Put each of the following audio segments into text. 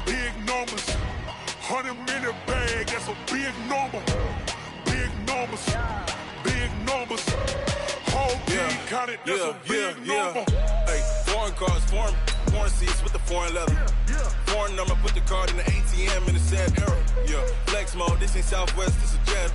big numbers. 100-minute bag, that's a big number. Big numbers, big numbers. Whole team counted, that's a big number. Hey, foreign cars, foreign seats with the foreign leather. Foreign number, put the card in the ATM in the sad era. Yeah, flex mode, this ain't Southwest, this a jet.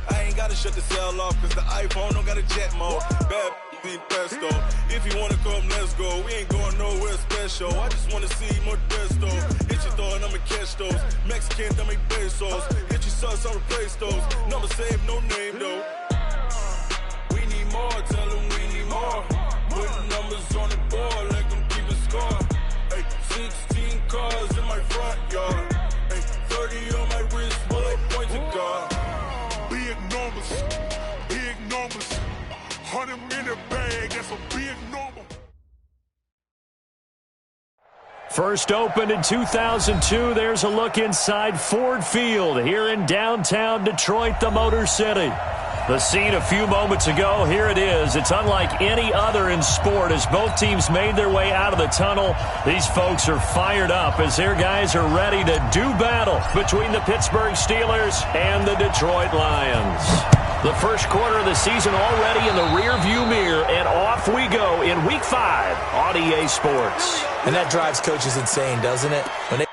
I ain't gotta shut the cell off, cause the iPhone don't got a jet mode. Bad being pesto. If you wanna come, let's go. We ain't going nowhere special. I just wanna see more desto. Hit your throw and I'ma catch those. Mexican, that make pesos. Hit your sauce, I'll replace those. Number saved, no name though. We need more, tell them we need more. Putting numbers on the board, let them keep a score. Hey, 16 cars in my front yard. Hey, 30 on my wrist, bullet points of God. Big numbers, big numbers. 100-minute bag, that's a big number. First opened in 2002. There's a look inside Ford Field here in downtown Detroit, the Motor City. The scene a few moments ago, here it is. It's unlike any other in sport as both teams made their way out of the tunnel. These folks are fired up as their guys are ready to do battle between the Pittsburgh Steelers and the Detroit Lions. The first quarter of the season already in the rearview mirror, and off we go in Week 5 on EA Sports. And that drives coaches insane, doesn't it? When they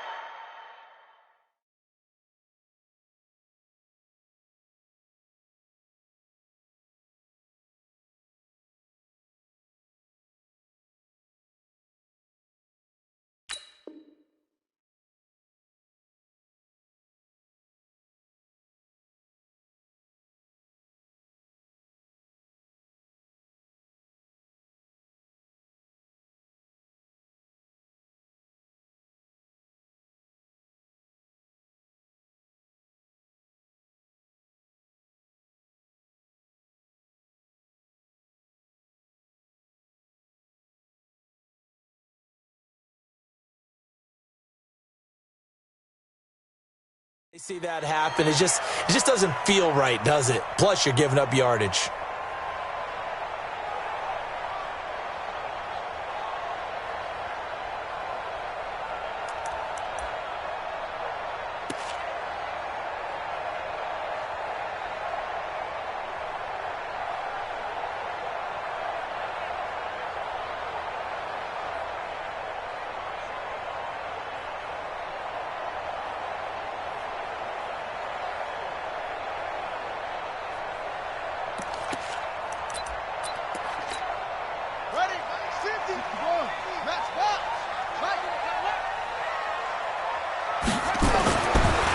see that happen, it just doesn't feel right, does it? Plus, you're giving up yardage.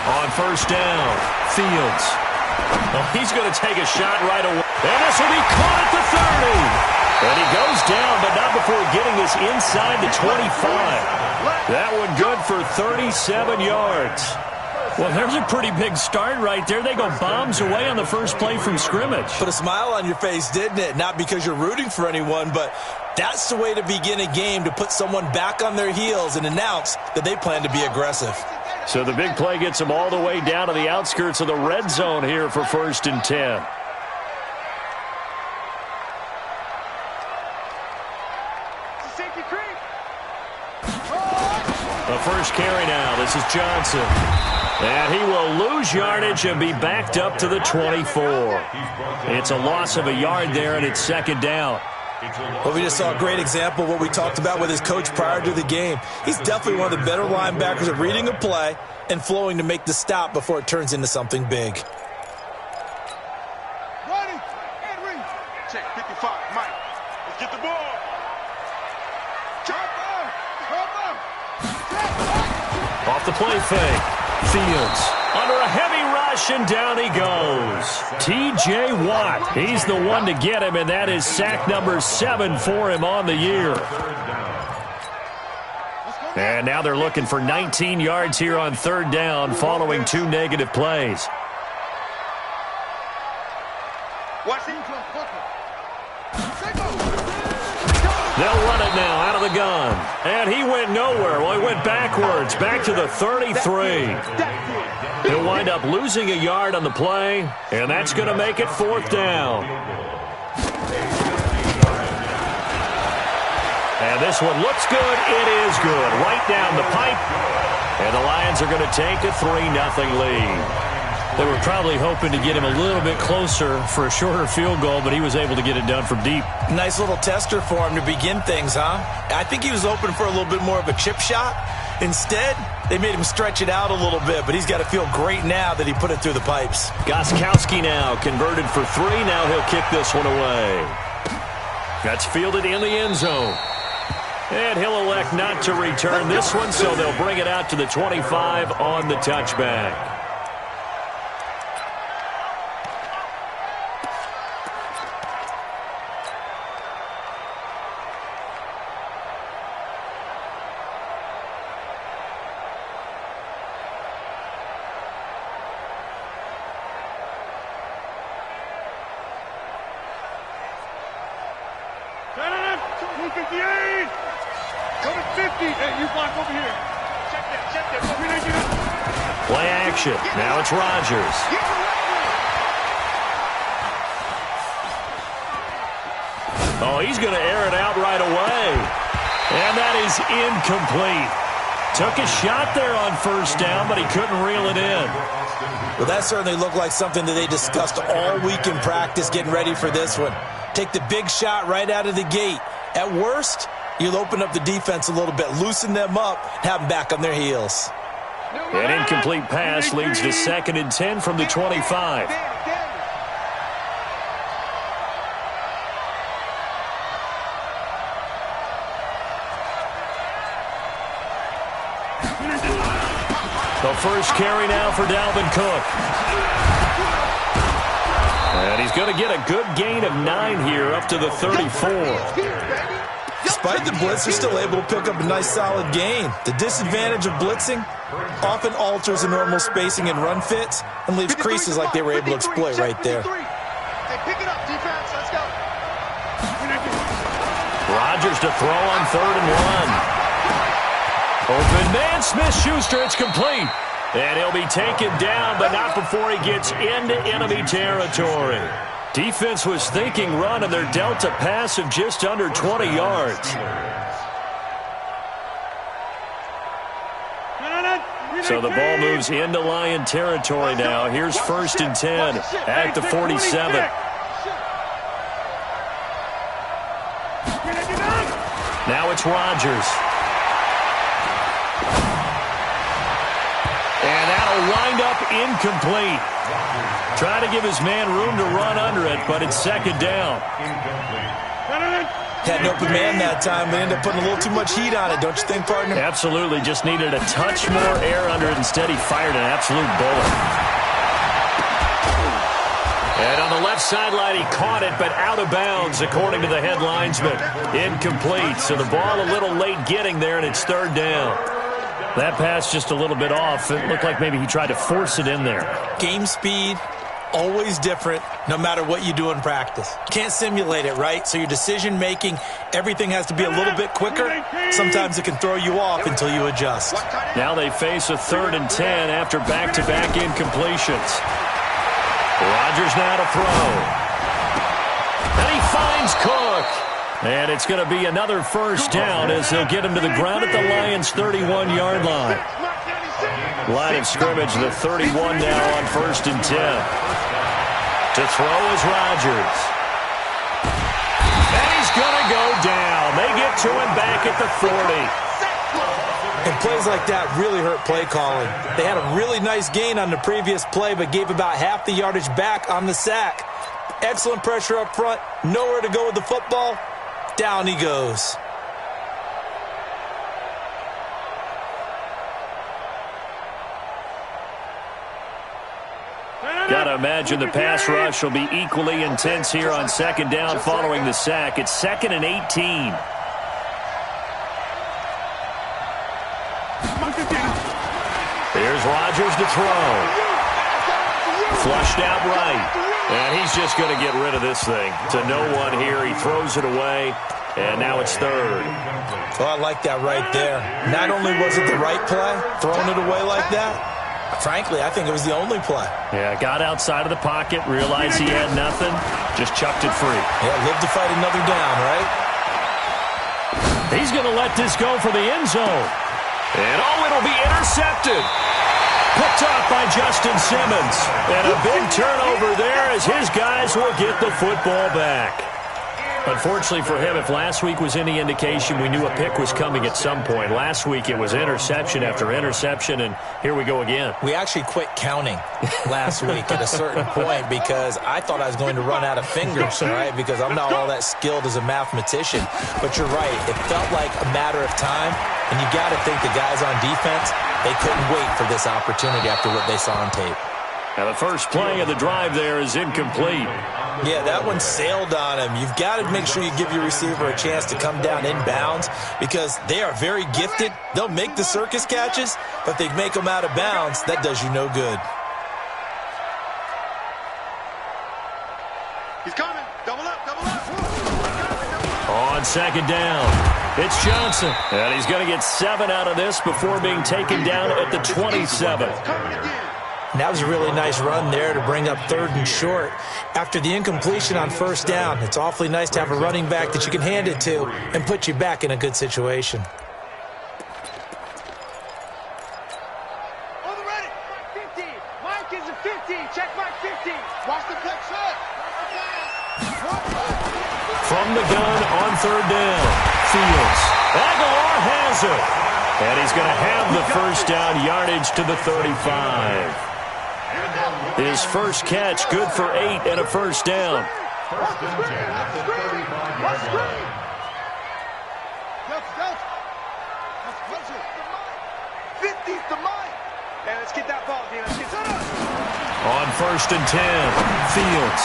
On first down, Fields. Well, he's going to take a shot right away. And this will be caught at the 30. And he goes down, but not before getting this inside the 25. That one good for 37 yards. Well, there's a pretty big start right there. They go bombs away on the first play from scrimmage. Put a smile on your face, didn't it? Not because you're rooting for anyone, but that's the way to begin a game, to put someone back on their heels and announce that they plan to be aggressive. So the big play gets them all the way down to the outskirts of the red zone here for 1st and 10. The first carry now. This is Johnson. And he will lose yardage and be backed up to the 24. It's a loss of a yard there, and it's 2nd down. Well, we just saw a great example of what we talked about with his coach prior to the game. He's definitely one of the better linebackers at reading a play and flowing to make the stop before it turns into something big. Running and read. Check 55, Mike. Let's get the ball. Off the play fake. Fields under a heavy rush, and down he goes. T.J. Watt, he's the one to get him, and that is sack number 7 for him on the year. And now they're looking for 19 yards here on 3rd down following 2 negative plays. They'll run it now out of the gun. And he went nowhere. Well, he went backwards, back to the 33. He'll wind up losing a yard on the play, and that's going to make it 4th down. And this one looks good. It is good. Right down the pipe. And the Lions are going to take a 3-0 lead. They were probably hoping to get him a little bit closer for a shorter field goal, but he was able to get it done from deep. Nice little tester for him to begin things, huh? I think he was hoping for a little bit more of a chip shot. Instead, they made him stretch it out a little bit, but he's got to feel great now that he put it through the pipes. Gostkowski now converted for 3. Now he'll kick this one away. That's fielded in the end zone. And he'll elect not to return this one, so they'll bring it out to the 25 on the touchback. Play action. Now it's Rodgers. Oh, he's going to air it out right away. And that is incomplete. Took a shot there on first down, but he couldn't reel it in. Well, that certainly looked like something that they discussed all week in practice getting ready for this one. Take the big shot right out of the gate. At worst, you'll open up the defense a little bit, loosen them up, have them back on their heels. An incomplete pass leads to 2nd and 10 from the 25. The first carry now for Dalvin Cook. And he's going to get a good gain of 9 here up to the 34. Despite the blitz, they're still able to pick up a nice solid gain. The disadvantage of blitzing often alters the normal spacing and run fits and leaves creases like they were able to exploit right there. Pick it up, defense. Let's go. Rodgers to throw on 3rd and 1. Open man, Smith-Schuster, it's complete. And he'll be taken down, but not before he gets into enemy territory. Defense was thinking run, and they're dealt a pass of just under 20 yards. So the ball moves into Lion territory now. Here's 1st and 10 at the 47. Now it's Rodgers. And that'll wind up incomplete. Try to give his man room to run under it, but it's 2nd down. Had an open man that time, but ended up putting a little too much heat on it, don't you think, partner? Absolutely. Just needed a touch more air under it. Instead, he fired an absolute bullet. And on the left sideline, he caught it, but out of bounds, according to the head linesman. Incomplete. So the ball a little late getting there, and it's 3rd down. That pass just a little bit off. It looked like maybe he tried to force it in there. Game speed, always different, no matter what you do in practice. Can't simulate it, right? So your decision-making, everything has to be a little bit quicker. Sometimes it can throw you off until you adjust. Now they face a 3rd and 10 after back-to-back incompletions. Rodgers now to throw. And he finds Cook. And it's going to be another 1st down as they'll get him to the ground at the Lions' 31-yard line. Line of scrimmage, the 31 now on 1st and 10. To throw is Rodgers. And he's going to go down. They get to him back at the 40. And plays like that really hurt play calling. They had a really nice gain on the previous play, but gave about half the yardage back on the sack. Excellent pressure up front. Nowhere to go with the football. Down he goes. Got to imagine the pass rush will be equally intense here on 2nd down following the sack. It's 2nd and 18. Here's Rodgers to throw. Flushed out right. And he's just going to get rid of this thing. To no one here. He throws it away. And now it's 3rd. Well, I like that right there. Not only was it the right play, throwing it away like that, frankly, I think it was the only play. Yeah, got outside of the pocket, realized he had nothing, just chucked it free. Yeah, lived to fight another down, right? He's going to let this go for the end zone. And, it'll be intercepted. Picked off by Justin Simmons. And a big turnover there as his guys will get the football back. Unfortunately for him, if last week was any indication, we knew a pick was coming at some point. Last week it was interception after interception, and here we go again. We actually quit counting last week at a certain point because I thought I was going to run out of fingers, right? Because I'm not all that skilled as a mathematician. But you're right. It felt like a matter of time, and you got to think the guys on defense, they couldn't wait for this opportunity after what they saw on tape. Now the first play of the drive there is incomplete. Yeah, that one sailed on him. You've got to make sure you give your receiver a chance to come down inbounds because they are very gifted. They'll make the circus catches, but if they make them out of bounds, that does you no good. He's coming. Double up, double up. On second down, it's Johnson. And he's going to get 7 out of this before being taken down at the 27. And that was a really nice run there to bring up 3rd and short. After the incompletion on first down, it's awfully nice to have a running back that you can hand it to and put you back in a good situation. On the ready. 50. Mike is a 50. Check Mike 50. Watch the flex shot. From the gun on 3rd down, Fields. Aguilar has it. And he's going to have the first down yardage to the 35. His first catch, good for 8 and a first down. Watch the screen. Watch the screen. Let's push it. 50's the Mike. And let's get that ball, D. Let's get that up. On 1st and 10, Fields.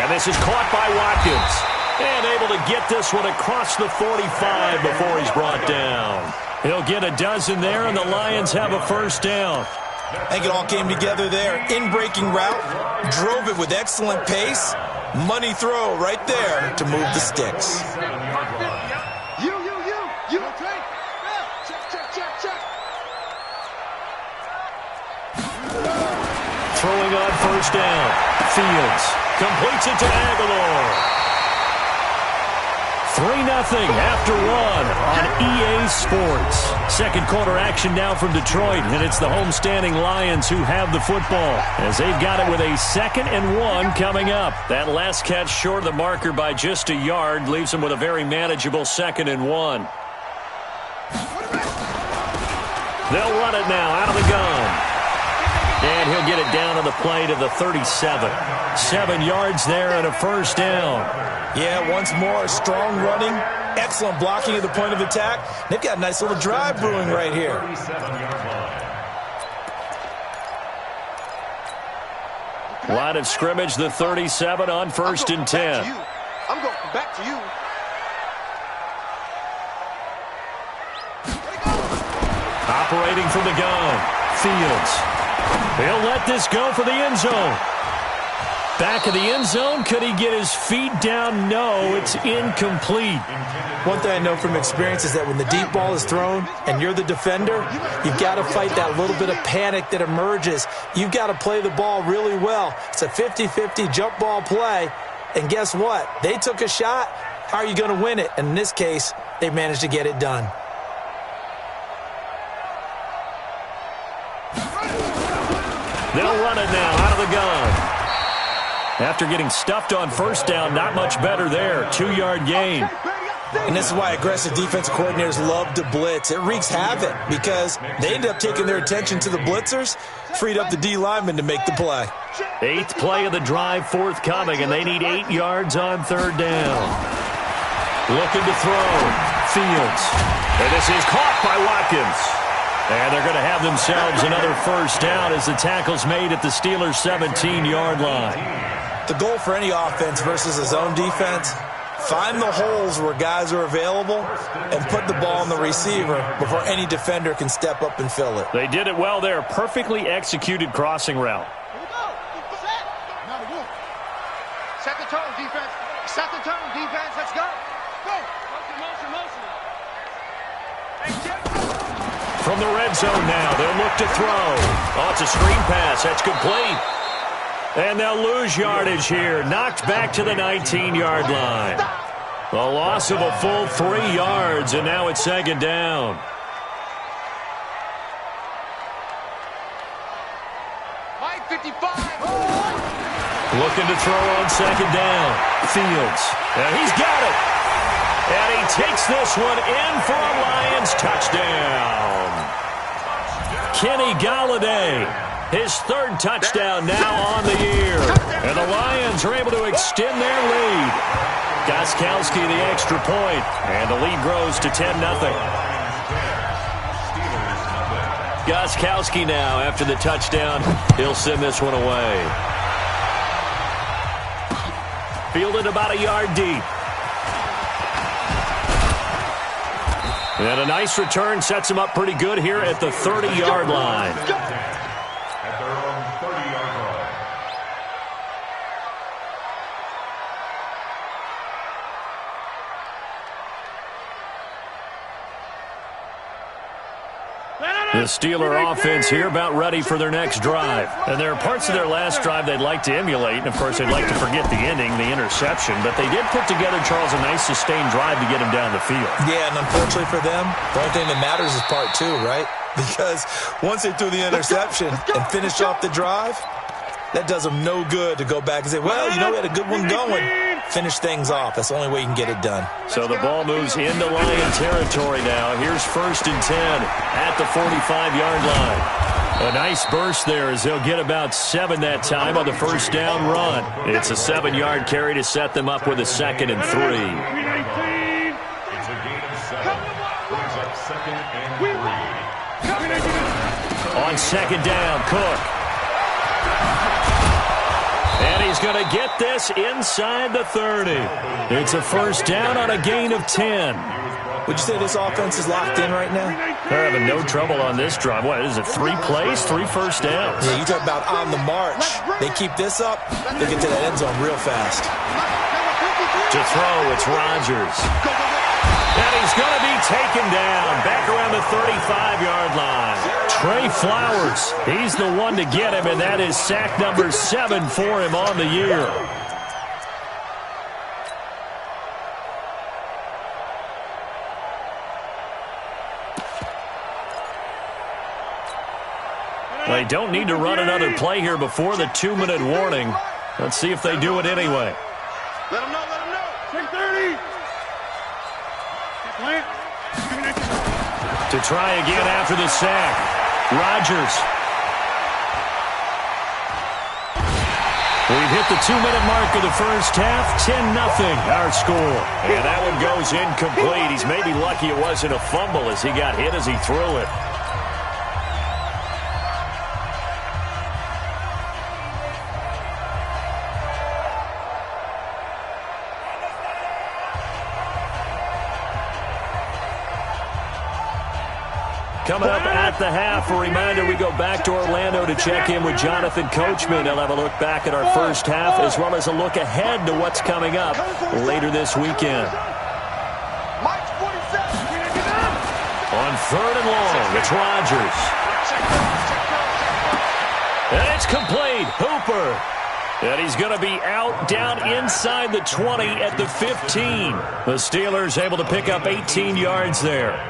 And this is caught by Watkins. And able to get this one across the 45 before he's brought down. He'll get a dozen there, and the Lions have a first down. I think it all came together there. In-breaking route, drove it with excellent pace. Money throw right there to move the sticks. You. Check. Throwing on first down, Fields completes it to Aguilar. 3-0 after 1 on EA Sports. Second quarter action now from Detroit, and it's the homestanding Lions who have the football as they've got it with a 2nd and 1 coming up. That last catch short of the marker by just a yard leaves them with a very manageable 2nd and 1. They'll run it now out of the gun. And he'll get it down to the play to the 37. 7 yards there and a first down. Yeah, once more, strong running, excellent blocking at the point of attack. They've got a nice little drive brewing right here. Line of scrimmage, the 37 on 1st and 10. I'm going back to you. Operating from the gun, Fields. He'll let this go for the end zone. Back of the end zone. Could he get his feet down? No, it's incomplete. One thing I know from experience is that when the deep ball is thrown and you're the defender, you've got to fight that little bit of panic that emerges. You've got to play the ball really well. It's a 50-50 jump ball play. And guess what? They took a shot. How are you going to win it? And in this case, they managed to get it done. They'll run it now out of the gun. After getting stuffed on first down, not much better there. 2-yard gain. And this is why aggressive defensive coordinators love to blitz. It wreaks havoc because they end up taking their attention to the blitzers, freed up the D lineman to make the play. 8th play of the drive forthcoming, and they need 8 yards on 3rd down. Looking to throw. Fields. And this is caught by Watkins. And they're going to have themselves another first down as the tackle's made at the Steelers' 17-yard line. The goal for any offense versus a zone defense, find the holes where guys are available and put the ball on the receiver before any defender can step up and fill it. They did it well there. Perfectly executed crossing route. Set the tone, defense. Set the tone, defense. Let's go. Go. Motion. From the red zone now, they'll look to throw. Oh, it's a screen pass. That's complete. And they'll lose yardage here. Knocked back to the 19-yard line. A loss of a full 3 yards, and now it's second down. Mike 55. Looking to throw on second down. Fields. And he's got it. And he takes this one in for a Lions touchdown. Kenny Galladay, his 3rd touchdown now on the year. And the Lions are able to extend their lead. Gostkowski the extra point, and the lead grows to 10-0. Gostkowski now, after the touchdown, he'll send this one away. Fielded about a yard deep. And a nice return sets him up pretty good here at the 30-yard line. At their own 30-yard line. The Steeler offense here about ready for their next drive. And there are parts of their last drive they'd like to emulate. And, of course, they'd like to forget the ending, the interception. But they did put together, Charles, a nice sustained drive to get him down the field. Yeah, and unfortunately for them, the only thing that matters is part 2, right? Because once they threw the interception and finished off the drive, that does them no good to go back and say, well, you know, we had a good one going. Finish things off. That's the only way you can get it done. So the ball moves into Lion territory now. Here's 1st and 10 at the 45-yard line. A nice burst there as they'll get about 7 that time on the first down run. It's a 7-yard carry to set them up with a 2nd and 3. It's a gain of 7. Brings up 2nd and 3. On second down, Cook. And he's going to get this inside the 30. It's a first down on a gain of 10. Would you say this offense is locked in right now? They're having no trouble on this drive. What is it, 3 plays, 3 first downs? Yeah, you talk about on the march. They keep this up, they get to that end zone real fast. To throw, it's Rodgers. And he's going to be taken down back around the 35-yard line. Trey Flowers, he's the one to get him, and that is sack number 7 for him on the year. They don't need to run another play here before the 2-minute warning. Let's see if they do it anyway. Let him know, let him know. 6:30. To try again after the sack. Rodgers. We've hit the 2-minute mark of the first half. 10-0 our score. And that one goes incomplete. He's maybe lucky it wasn't a fumble as he got hit as he threw it. Coming up at the half, a reminder, we go back to Orlando to check in with Jonathan Coachman. He'll have a look back at our first half as well as a look ahead to what's coming up later this weekend. On 3rd and long, it's Rodgers. And it's complete. Hooper. And he's going to be out down inside the 20 at the 15. The Steelers able to pick up 18 yards there.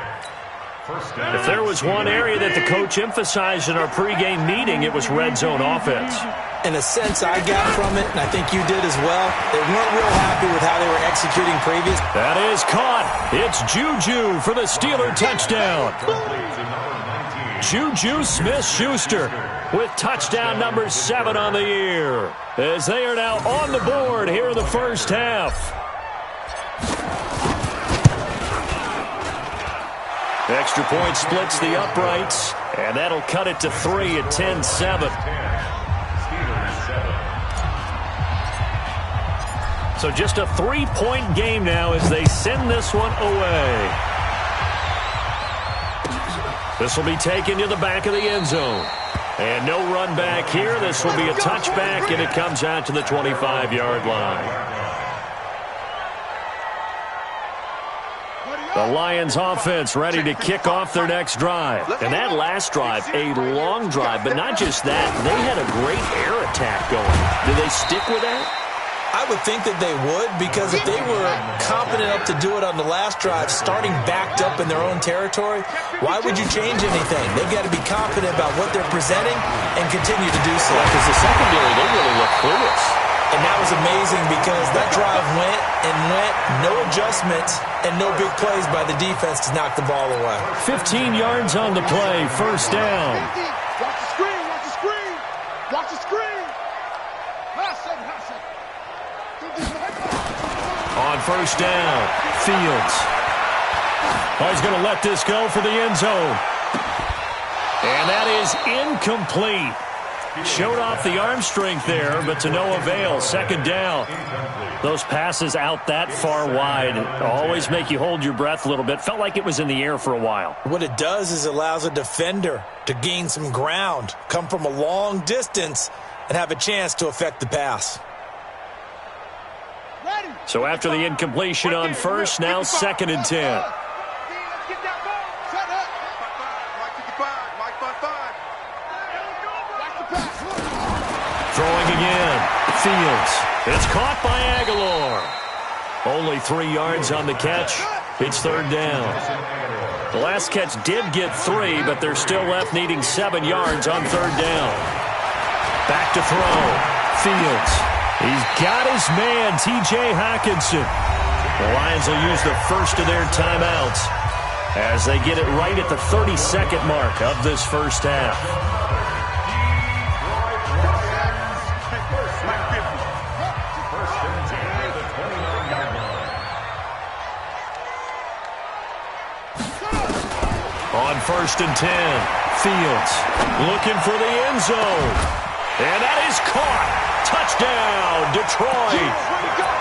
If there was one area that the coach emphasized in our pregame meeting, it was red zone offense. In a sense, I got from it, and I think you did as well, they weren't real happy with how they were executing previous. That is caught. It's Juju for the Steeler touchdown. Juju Smith-Schuster with touchdown number 7 on the year, as they are now on the board here in the first half. Extra point splits the uprights, and that'll cut it to 3 at 10-7. So just a 3-point game now as they send this one away. This will be taken to the back of the end zone. And no run back here. This will be a touchback, and it comes out to the 25-yard line. The Lions offense ready to kick off their next drive. And that last drive, a long drive, but not just that. They had a great air attack going. Do they stick with that? I would think that they would, because if they were confident enough to do it on the last drive, starting backed up in their own territory, why would you change anything? They've got to be confident about what they're presenting and continue to do so. Because the secondary, they really look clueless. And that was amazing because that drive went and went, no adjustments and no big plays by the defense to knock the ball away. 15 yards on the play, first down. Watch the screen, watch the screen. Watch the screen. Last second. On first down, Fields. Oh, he's going to let this go for the end zone. And that is incomplete. Showed off the arm strength there, but to no avail. Second down. Those passes out that far wide always make you hold your breath a little bit. Felt like it was in the air for a while. What it does is it allows a defender to gain some ground, come from a long distance, and have a chance to affect the pass. So after the incompletion on first, now 2nd and 10. Let's get that ball. Set up. Mike 55. Mike 55. Watch the pass. Throwing again. Fields. It's caught by Aguilar. Only 3 yards on the catch. It's third down. The last catch did get 3, but they're still left needing 7 yards on third down. Back to throw. Fields. He's got his man, T.J. Hockenson. The Lions will use the first of their timeouts as they get it right at the 32nd mark of this first half. On first and 10, Fields looking for the end zone. And that is caught. Touchdown, Detroit.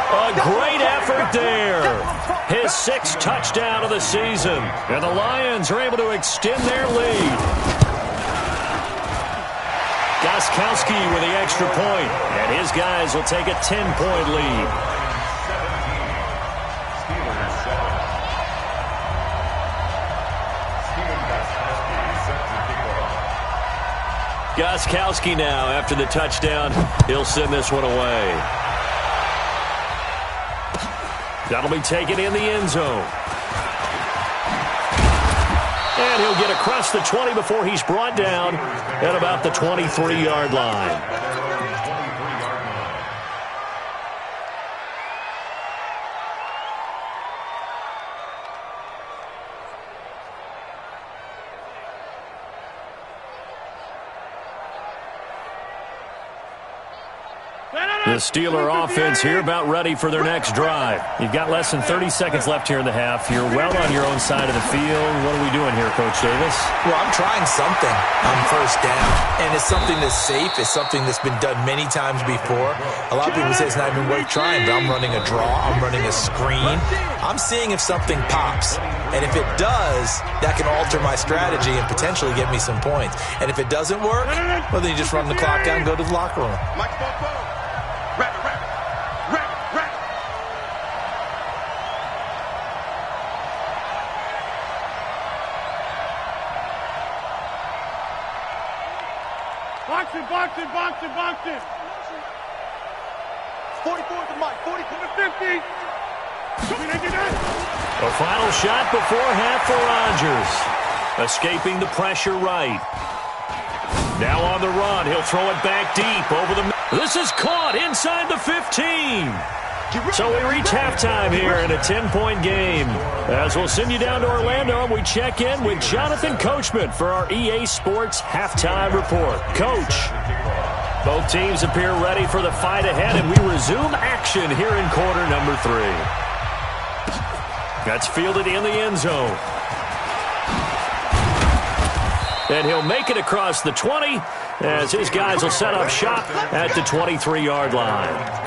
A great effort there. His 6th touchdown of the season. And the Lions are able to extend their lead. Gostkowski with the extra point. And his guys will take a 10-point lead. Gostkowski now, after the touchdown, he'll send this one away. That'll be taken in the end zone. And he'll get across the 20 before he's brought down at about the 23-yard line. The Steeler offense here about ready for their next drive. You've got less than 30 seconds left here in the half. You're well on your own side of the field. What are we doing here, Coach Davis? Well, I'm trying something on first down, and it's something that's safe. It's something that's been done many times before. A lot of people say it's not even worth trying, but I'm running a draw. I'm running a screen. I'm seeing if something pops, and if it does, that can alter my strategy and potentially get me some points. And if it doesn't work, well, then you just run the clock out and go to the locker room. Box it. 44 to Mike. 40 to the 50. A final shot before half for Rodgers. Escaping the pressure right. Now on the run. He'll throw it back deep over the... This is caught inside the 15. So we reach halftime here in a 10-point game. As we'll send you down to Orlando, we check in with Jonathan Coachman for our EA Sports Halftime Report. Coach, both teams appear ready for the fight ahead, and we resume action here in quarter number 3. That's fielded in the end zone. And he'll make it across the 20 as his guys will set up shop at the 23-yard line.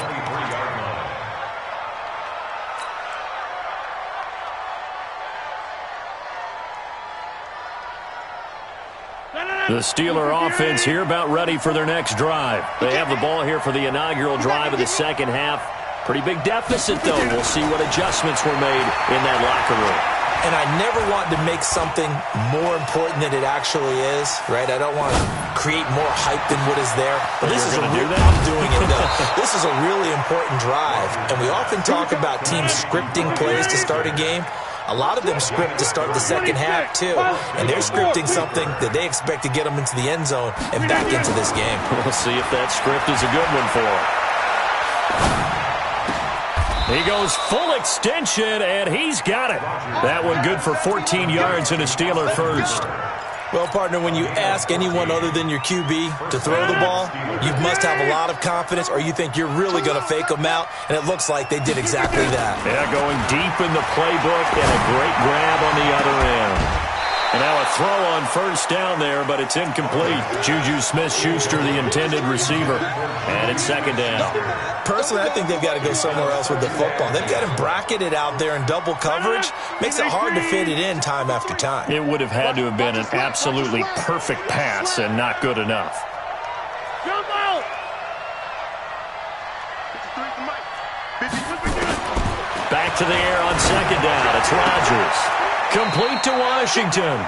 The Steeler offense here about ready for their next drive. They have the ball here for the inaugural drive of the second half. Pretty big deficit, though. We'll see what adjustments were made in that locker room. And I never want to make something more important than it actually is, right? I don't want to create more hype than what is there. But this is I'm doing it, though. This is a really important drive. And we often talk about teams scripting plays to start a game. A lot of them script to start the second half, too. And they're scripting something that they expect to get them into the end zone and back into this game. We'll see if that script is a good one for them. He goes full extension, and he's got it. That one good for 14 yards and a Steeler first. Well, partner, when you ask anyone other than your QB to throw the ball, you must have a lot of confidence, or you think you're really going to fake them out, and it looks like they did exactly that. Yeah, going deep in the playbook and a great grab on the other end. And now a throw on first down there, but it's incomplete. Juju Smith-Schuster, the intended receiver. And it's second down. Personally, I think they've got to go somewhere else with the football. They've got him bracketed out there in double coverage. Makes it hard to fit it in time after time. It would have had to have been an absolutely perfect pass and not good enough. Back to the air on second down. It's Rodgers. Complete to Washington.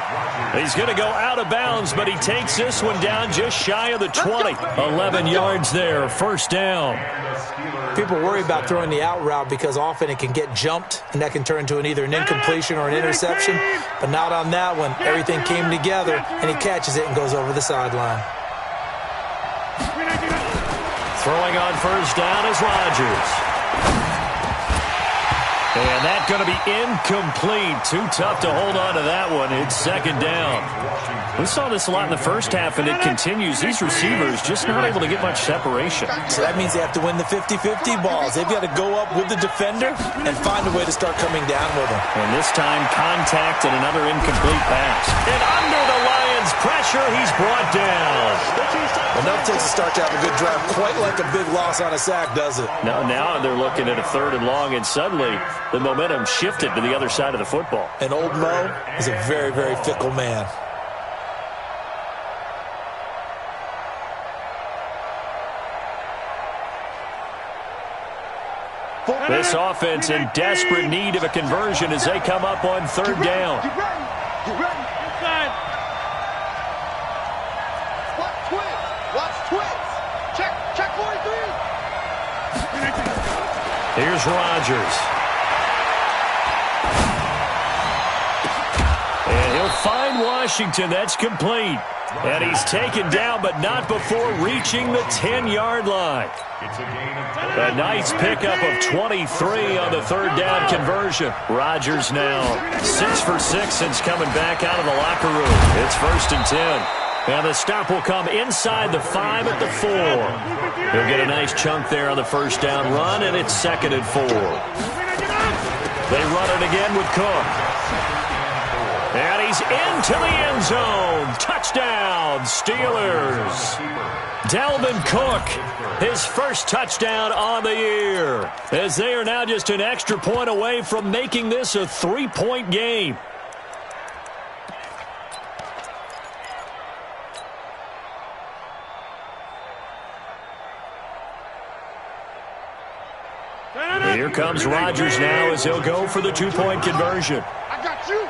He's going to go out of bounds, but he takes this one down just shy of the 20. 11 yards there, first down. People worry about throwing the out route because often it can get jumped, and that can turn into either an incompletion or an interception. But not on that one. Everything came together, and he catches it and goes over the sideline. Throwing on first down is Rodgers. And that's going to be incomplete. Too tough to hold on to that one. It's second down. We saw this a lot in the first half, and it continues. These receivers just not able to get much separation. So that means they have to win the 50-50 balls. They've got to go up with the defender and find a way to start coming down with them. And this time, contact and another incomplete pass. And under the Lions' pressure, he's brought down. Enough takes a start to have a good drive. Quite like a big loss on a sack, does it? Now they're looking at a third and long, and suddenly the momentum shifted to the other side of the football. And old Mo is a very, very fickle man. This offense in desperate need of a conversion as they come up on third down. Get ready. Inside. Watch twins. Check 43. Here's Rodgers. And he'll find Washington. That's complete. And he's taken down, but not before reaching the 10-yard line. A nice pickup of 23 on the third down conversion. Rodgers now 6 for 6 since coming back out of the locker room. It's first and 10. And the stop will come inside the 5 at the 4. He'll get a nice chunk there on the first down run, and it's second and 4. They run it again with Cook. And he's into the end zone. Touchdown, Steelers. Dalvin Cook, his first touchdown on the year, as they are now just an extra point away from making this a 3-point game. Here comes Rodgers now as he'll go for the 2-point conversion. I got you.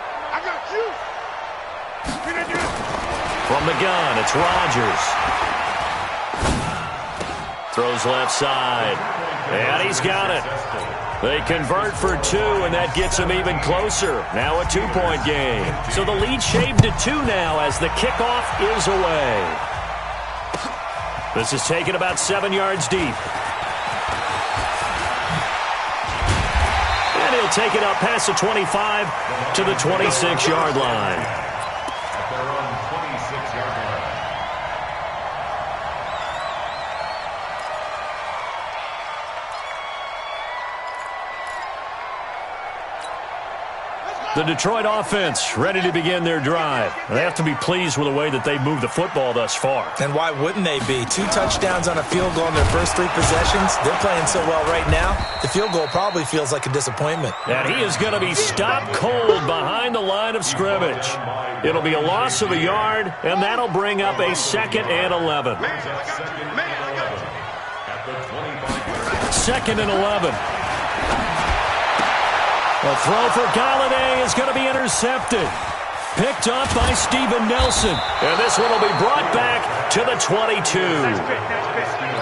From the gun, it's Rodgers. Throws left side. And he's got it. They convert for 2, and that gets them even closer. Now a 2-point game. So the lead shaved to 2 now as the kickoff is away. This is taken about 7 yards deep. And he'll take it up past the 25 to the 26-yard line. The Detroit offense ready to begin their drive. They have to be pleased with the way that they moved the football thus far. And why wouldn't they be? 2 touchdowns on a field goal in their first 3 possessions. They're playing so well right now, the field goal probably feels like a disappointment. And he is going to be stopped cold behind the line of scrimmage. It'll be a loss of a yard, and that'll bring up a 2nd and 11. 2nd and 11. The throw for Galladay is going to be intercepted. Picked up by Steven Nelson. And this one will be brought back to the 22.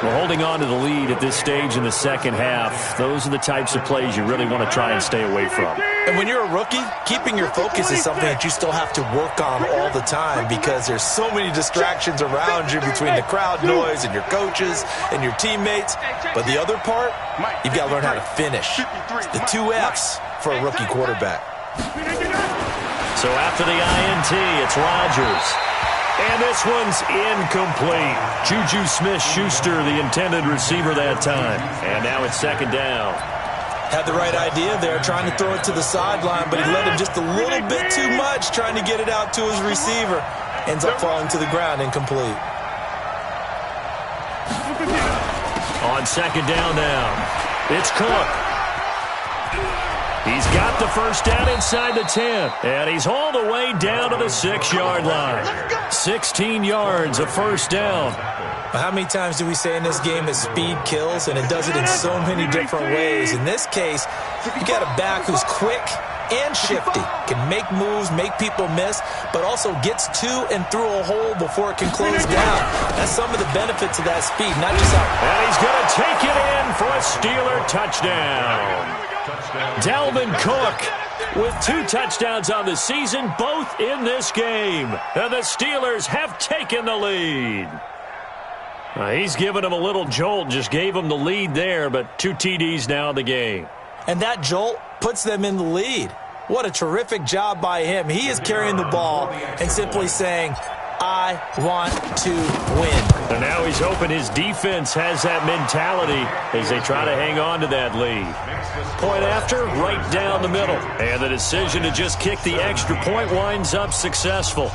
We're holding on to the lead at this stage in the second half. Those are the types of plays you really want to try and stay away from. And when you're a rookie, keeping your focus is something that you still have to work on all the time because there's so many distractions around you between the crowd noise and your coaches and your teammates. But the other part, you've got to learn how to finish. It's the 2 F's for a rookie quarterback. So after the INT, it's Rodgers. And this one's incomplete. Juju Smith-Schuster, the intended receiver that time. And now it's second down. Had the right idea there, trying to throw it to the sideline, but he let him just a little bit too much, trying to get it out to his receiver. Ends up falling to the ground, incomplete. On second down now, it's Cook. He's got the first down inside the 10, and he's hauled the way down to the 6-yard line. 16 yards, a first down. How many times do we say in this game that speed kills, and it does it in so many different ways? In this case, you got a back who's quick and shifty, can make moves, make people miss, but also gets to and through a hole before it can close down. That's some of the benefits of that speed, not just how... And he's going to take it in for a Steeler touchdown. Dalvin Cook with 2 touchdowns on the season, both in this game. And the Steelers have taken the lead. He's given him a little jolt, just gave him the lead there, but 2 TDs now in the game. And that jolt puts them in the lead. What a terrific job by him. He is carrying the ball and simply saying, I want to win. And now he's hoping his defense has that mentality as they try to hang on to that lead. Point after, right down the middle. And the decision to just kick the extra point winds up successful.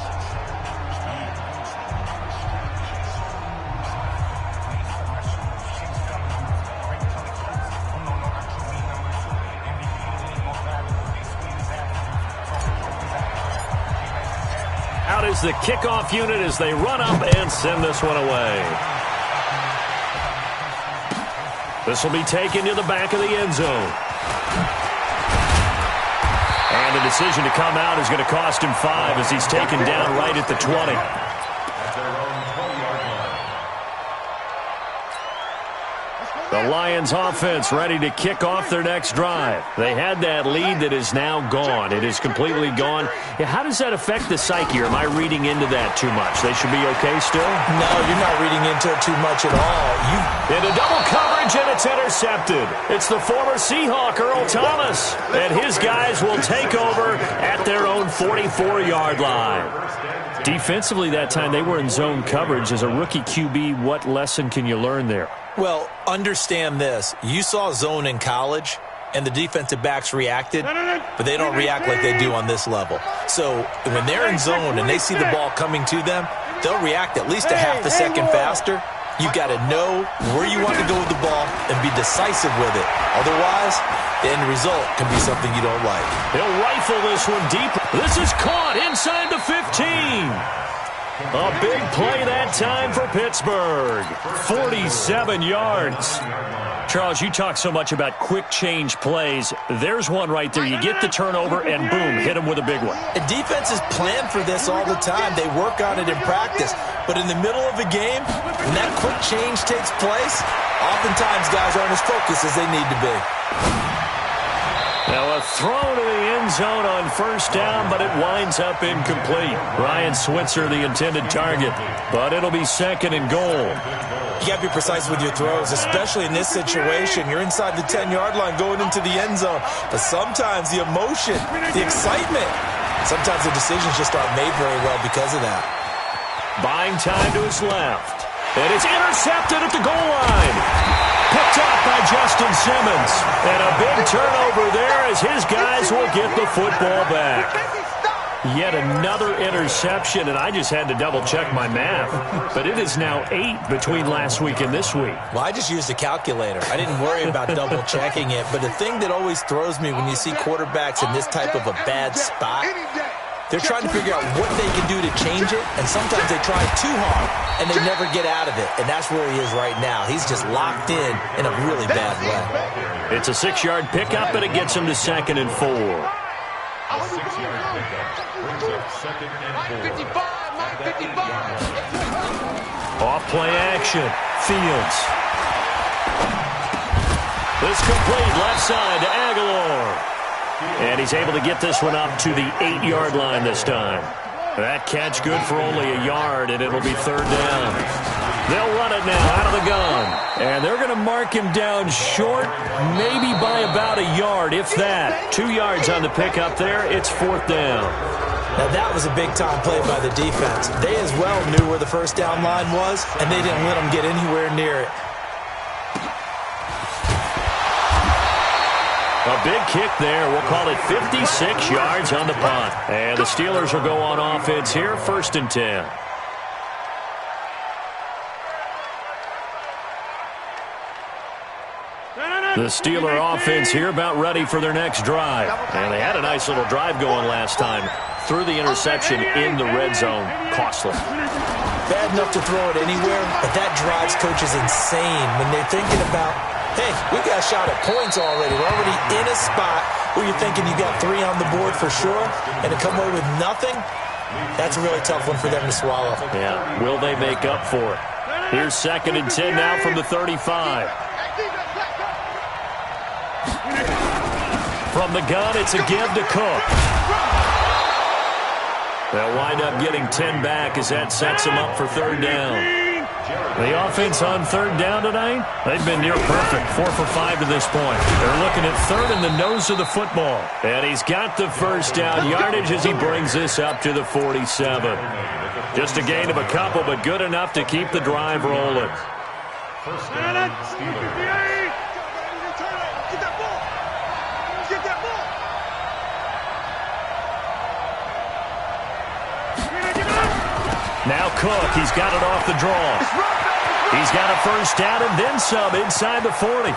Out is the kickoff unit as they run up and send this one away. This will be taken to the back of the end zone. And the decision to come out is going to cost him 5 as he's taken down right at the 20. The Lions offense ready to kick off their next drive. They had that lead that is now gone. It is completely gone. Yeah, how does that affect the psyche? Or am I reading into that too much? They should be okay still? No, you're not reading into it too much at all. Into double coverage, and it's intercepted. It's the former Seahawk, Earl Thomas. And his guys will take over at their own 44-yard line. Defensively that time, they were in zone coverage. As a rookie QB, what lesson can you learn there? Well, understand this. You saw zone in college, and the defensive backs reacted, but they don't react like they do on this level. So when they're in zone and they see the ball coming to them, they'll react at least a half a second faster. You've got to know where you want to go with the ball and be decisive with it. Otherwise, the end result can be something you don't like. He'll rifle this one deep. This is caught inside the 15. A big play that time for Pittsburgh. 47 yards. Charles, you talk so much about quick change plays. There's one right there. You get the turnover, and boom, hit him with a big one. The defenses plan for this all the time. They work on it in practice. But in the middle of a game, when that quick change takes place, oftentimes guys aren't as focused as they need to be. Now a throw to the end zone on first down, but it winds up incomplete. Ryan Switzer, the intended target, but it'll be second and goal. You got to be precise with your throws, especially in this situation. You're inside the 10-yard line going into the end zone, but sometimes the emotion, the excitement, sometimes the decisions just aren't made very well because of that. Buying time to his left, and it's intercepted at the goal line. Picked up by Justin Simmons. And a big turnover there as his guys will get the football back. Yet another interception, and I just had to double-check my math. But it is now 8 between last week and this week. Well, I just used a calculator. I didn't worry about double-checking it. But the thing that always throws me when you see quarterbacks in this type of a bad spot They're trying to figure out what they can do to change it, and sometimes they try too hard, and they never get out of it. And that's where he is right now. He's just locked in a really bad way. It's a 6-yard pickup, and it gets him to 2nd and 4. 6-yard pickup brings up 2nd and 4. Off play action. Fields. This complete left side to Aguilar. And he's able to get this one up to the 8-yard line this time. That catch good for only a yard, and it'll be 3rd down. They'll run it now out of the gun. And they're going to mark him down short, maybe by about a yard, if that. 2 yards on the pickup there. It's 4th down. Now, that was a big-time play by the defense. They as well knew where the first down line was, and they didn't let them get anywhere near it. A big kick there. We'll call it 56 yards on the punt. And the Steelers will go on offense here, 1st and 10. The Steeler offense here about ready for their next drive. And they had a nice little drive going last time. Threw the interception in the red zone. Costly. Bad enough to throw it anywhere, but that drives coaches insane when they're thinking about, hey, we got a shot at points already. We're already in a spot where you're thinking you got 3 on the board for sure, and to come away with nothing, that's a really tough one for them to swallow. Yeah, will they make up for it? Here's 2nd and 10 now from the 35. From the gun, it's a give to Cook. They'll wind up getting 10 back as that sets them up for 3rd down. The offense on 3rd down tonight, they've been near perfect, 4 for 5 to this point. They're looking at 3rd in the nose of the football. And he's got the 1st down yardage as he brings this up to the 47. Just a gain of a couple, but good enough to keep the drive rolling. 1st down, Steelers. Now Cook, he's got it off the draw. He's got a 1st down and then some inside the 40.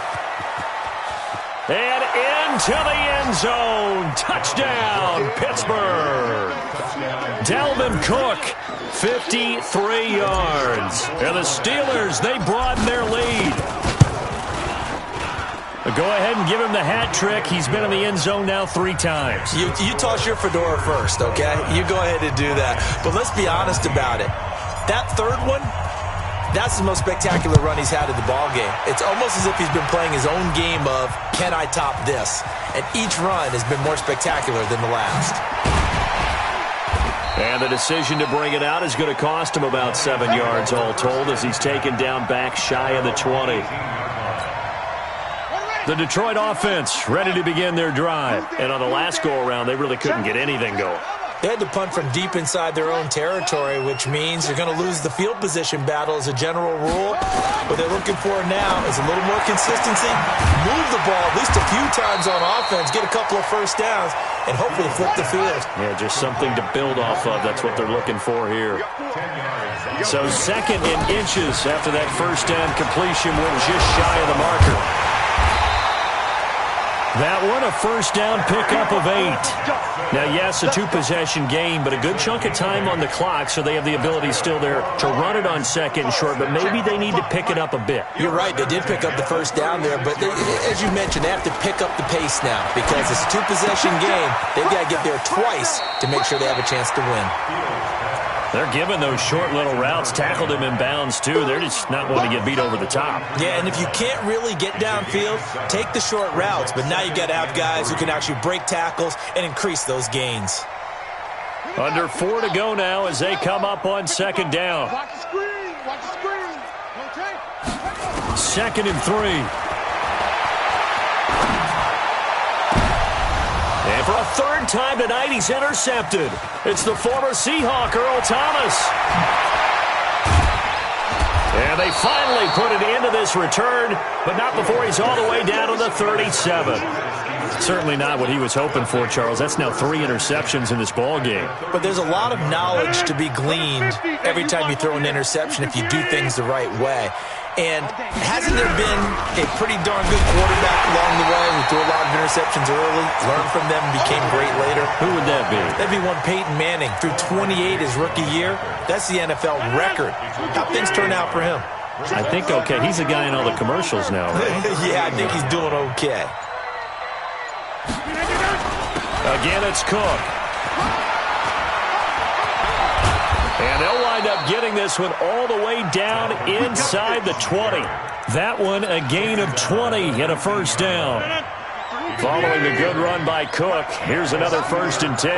And into the end zone. Touchdown, Pittsburgh. Dalvin Cook, 53 yards. And the Steelers, they broaden their lead. Go ahead and give him the hat trick. He's been in the end zone now 3 times. You toss your fedora first, okay? You go ahead and do that. But let's be honest about it. That 3rd one, that's the most spectacular run he's had in the ballgame. It's almost as if he's been playing his own game of, can I top this? And each run has been more spectacular than the last. And the decision to bring it out is going to cost him about 7 yards all told as he's taken down back shy of the 20. The Detroit offense ready to begin their drive. And on the last go-around, they really couldn't get anything going. They had to punt from deep inside their own territory, which means you're going to lose the field position battle as a general rule. What they're looking for now is a little more consistency, move the ball at least a few times on offense, get a couple of 1st downs, and hopefully flip the field. Yeah, just something to build off of. That's what they're looking for here. So 2nd in inches after that 1st down completion went just shy of the marker. That one, a 1st down pickup of 8. Now, yes, a 2-possession game, but a good chunk of time on the clock, so they have the ability still there to run it on 2nd and short, but maybe they need to pick it up a bit. You're right. They did pick up the 1st down there, but as you mentioned, they have to pick up the pace now because it's a 2-possession game. They've got to get there twice to make sure they have a chance to win. They're giving those short little routes, tackled him in bounds, too. They're just not wanting to get beat over the top. Yeah, and if you can't really get downfield, take the short routes. But now you got to have guys who can actually break tackles and increase those gains. Under 4 to go now as they come up on 2nd down. Watch the screen. Watch the screen. Okay. 2nd and 3. And for a 3rd time tonight, he's intercepted. It's the former Seahawk, Earl Thomas. And they finally put it into this return, but not before he's all the way down to the 37. Certainly not what he was hoping for, Charles. That's now 3 interceptions in this ball game. But there's a lot of knowledge to be gleaned every time you throw an interception if you do things the right way. And hasn't there been a pretty darn good quarterback along the way who threw a lot of interceptions? interceptions early, learned from them, and became great later. Who would that be? That'd be one Peyton Manning. Through 28 his rookie year. That's the NFL record. How things turn out for him? I think okay. He's a guy in all the commercials now, right? Yeah, I think he's doing okay. Again, it's Cook. And they'll wind up getting this one all the way down inside the 20. That one a gain of 20 and a first down. Following the good run by Cook, here's another 1st and 10.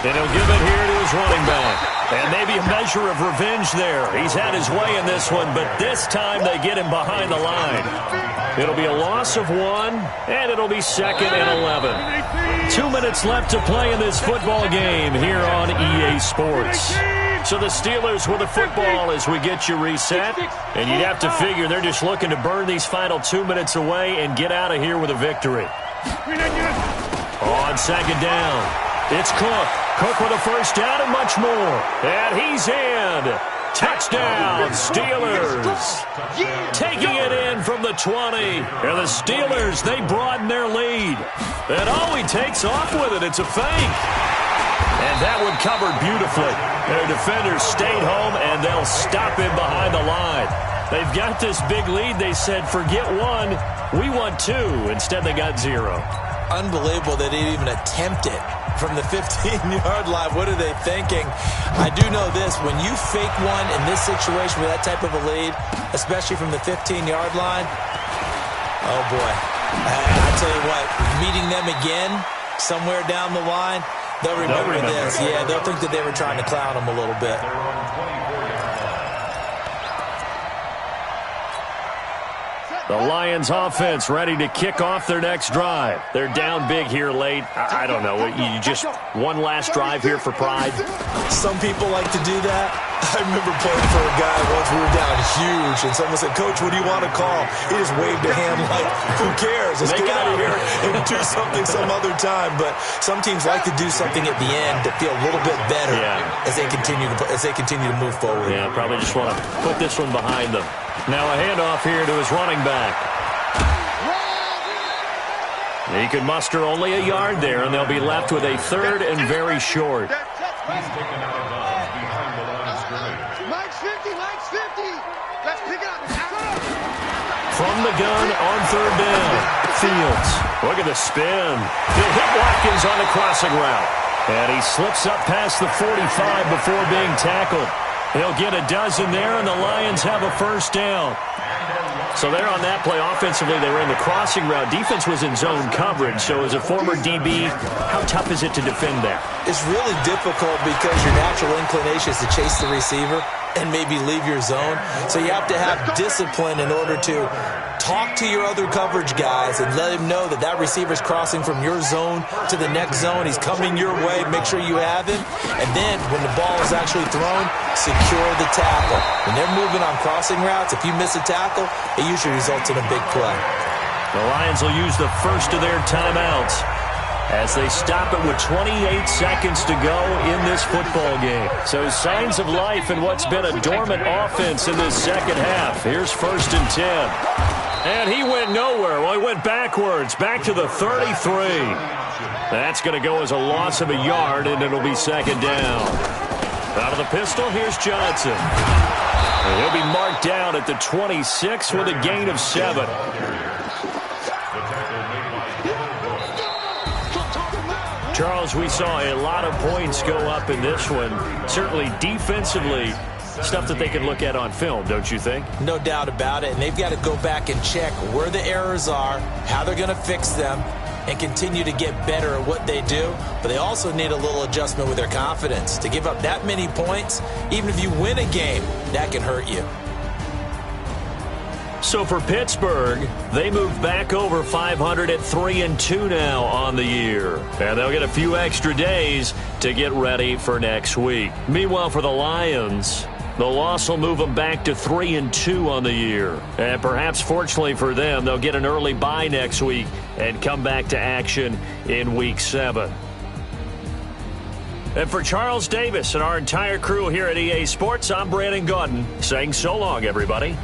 And he'll give it here to his running back. And maybe a measure of revenge there. He's had his way in this one, but this time they get him behind the line. It'll be a loss of 1, and it'll be 2nd and 11. 2 minutes left to play in this football game here on EA Sports. So the Steelers with the football as we get you reset. And you'd have to figure they're just looking to burn these final 2 minutes away and get out of here with a victory. On 2nd down, it's Cook. Cook with a first down and much more. And he's in. Touchdown, Steelers. Taking it in from the 20. And the Steelers, they broaden their lead. And he takes off with it. It's a fake. And that one covered beautifully. Their defenders stayed home, and they'll stop him behind the line. They've got this big lead. They said, forget 1, we want 2. Instead, they got 0. Unbelievable they didn't even attempt it from the 15-yard line. What are they thinking? I do know this. When you fake one in this situation with that type of a lead, especially from the 15-yard line, oh, boy. I tell you what, meeting them again somewhere down the line, they'll remember this. Yeah, they'll think that they were trying to clown them a little bit. The Lions offense ready to kick off their next drive. They're down big here late. I don't know. You just one last drive here for pride? Some people like to do that. I remember playing for a guy once. We were down huge, and someone said, Coach, what do you want to call? He just waved a hand like, who cares? Let's get out of here and do something some other time. But some teams like to do something at the end to feel a little bit better as they continue to move forward. Yeah, probably just want to put this one behind them. Now a handoff here to his running back. He could muster only a yard there, and they'll be left with a 3rd and very short. Mike's 50, Mike's 50. Let's pick it up. From the gun on 3rd down. Fields. Look at the spin. He'll hit Watkins on the crossing route. And he slips up past the 45 before being tackled. He'll get a dozen there, and the Lions have a first down. So there on that play, offensively, they were in the crossing route. Defense was in zone coverage. So as a former DB, how tough is it to defend that? It's really difficult because your natural inclination is to chase the receiver and maybe leave your zone. So you have to have discipline in order to talk to your other coverage guys and let him know that that receiver's crossing from your zone to the next zone. He's coming your way. Make sure you have him. And then when the ball is actually thrown, secure the tackle. When they're moving on crossing routes, if you miss a tackle, it usually results in a big play. The Lions will use the first of their timeouts as they stop it with 28 seconds to go in this football game. So signs of life in what's been a dormant offense in this second half. Here's 1st and 10. And he went nowhere. Well, he went backwards, back to the 33. That's going to go as a loss of a yard, and it'll be 2nd down. Out of the pistol, here's Johnson. And he'll be marked down at the 26 with a gain of 7. Charles, we saw a lot of points go up in this one. Certainly defensively, stuff that they can look at on film, don't you think? No doubt about it. And they've got to go back and check where the errors are, how they're going to fix them, and continue to get better at what they do. But they also need a little adjustment with their confidence. To give up that many points, even if you win a game, that can hurt you. So for Pittsburgh, they move back over 500 at 3-2 now on the year. And they'll get a few extra days to get ready for next week. Meanwhile, for the Lions, the loss will move them back to 3-2 on the year. And perhaps fortunately for them, they'll get an early bye next week and come back to action in Week 7. And for Charles Davis and our entire crew here at EA Sports, I'm Brandon Gaudin saying so long, everybody.